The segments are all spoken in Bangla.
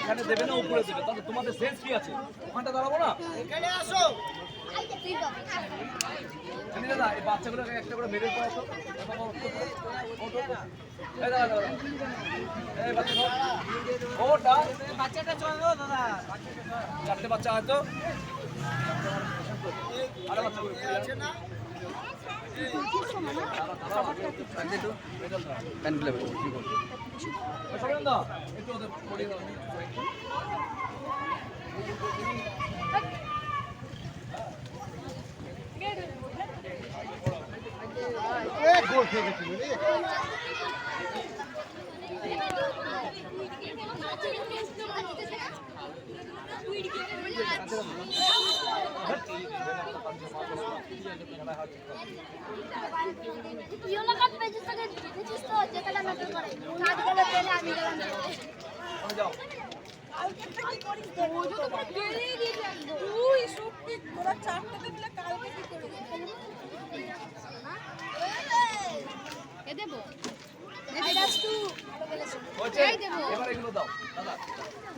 এখানে দেবে না উপরে দেবে, তাহলে তোমাদের সেন্স কি আছে? ওখানটা দাঁড়াবো না? এখানে আসো। দাদা এই বাচ্চাগুলোকে একটা করে মেরে পড়া তো। এই দাদা এই বাচ্চা বাচ্চাটা চলো দাদা, চারটে বাচ্চা হয়তো আরে বাচ্চা আছে না একটু ওদের পড়িয়ে দাও। গোল খেয়ে গেছিল রে।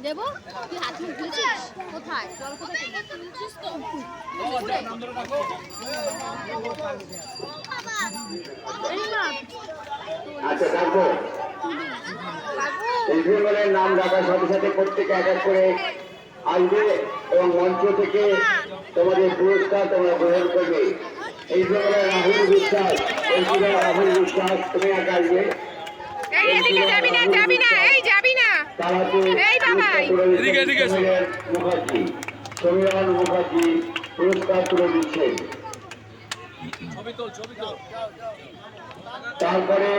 দেবো তুই হাত মুখ ধুয়েছিস কোথায়? জল কোথায় তুলছিস তো? আচ্ছা থাকবো। এই বিভাগের নাম ডাকার সাথে সাথে প্রত্যেকে এক এক করে আসবে এবং মঞ্চ থেকে তোমাদের পুরস্কার তোমরা গ্রহণ করবে। এই বিভাগের রাহুল বিশ্বাস, এই বিভাগের রাহুল বিশ্বাস তুমি এক আসবে। মুখার্জি, সমীরণ মুখার্জি পুরস্কার তুলে দিচ্ছেন। তারপরে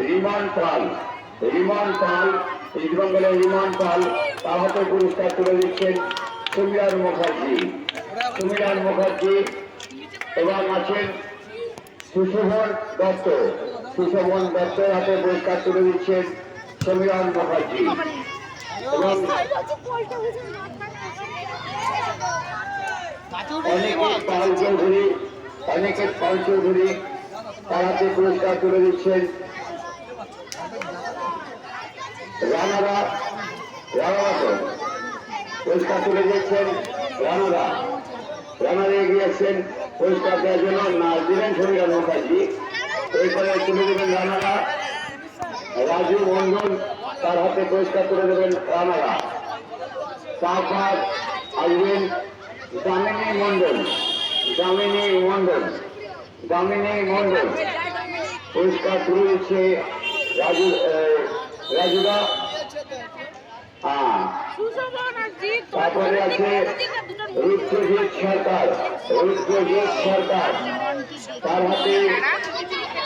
রিমান পাল, ইস্টবেঙ্গলের রিমান পাল তার হাতে পুরস্কার তুলে দিচ্ছেন সমীরণ মুখার্জি এবং আছেন সুশোভন দত্ত হাতে পুরস্কার তুলে দিচ্ছেন সমীরণ মুখার্জি এবং অনেকের পাল চৌধুরী তার হাতে পুরস্কার তুলে দিচ্ছেন রানারা পুরস্কার তুলে দিচ্ছেন রানারা এগিয়েছেন পুরস্কার দেওয়ার জন্য না দিলেন সমীরণ মুখার্জি। এরপরে তুলে দেবেন রানারা, রাজু মন্ডল তার হাতে পুরস্কার তুলে দেবেন রানারা। তারপর আসবেন দামিনী মন্ডল পুরস্কার তুলে দিচ্ছে রাজুদা। তারপরে আছে রুদ্রজিৎ সরকার তার হাতে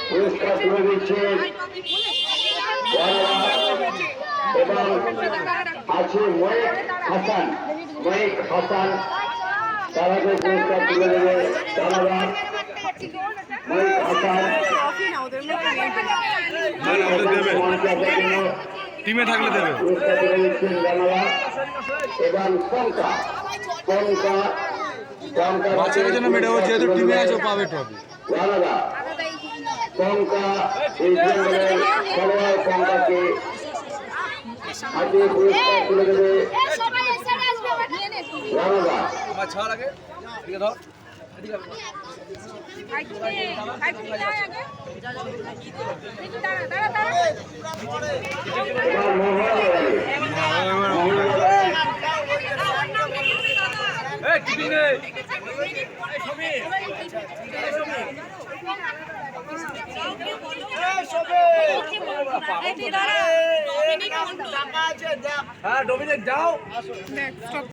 পুরস্কার তুলে দিচ্ছে এবং আছে ময়েক হাসান তার হাতে পুরস্কার তুলে দেবে ধন্যবাদ। ময়েক হাসান টিমে থাকলে দেবে পুরস্কার তুলে দিচ্ছেন ধন্যবাদ। এবং বাচ্চাদের জন্য মেডে ও যেহেতু টিমে আছে পাবে ট্রফি। কঙ্কাকে হাতে পুরস্কার তুলে দেবে রানাদা। ছাড় আগে ঠিক ধর হ্যাঁ ডোমিনিক যাও।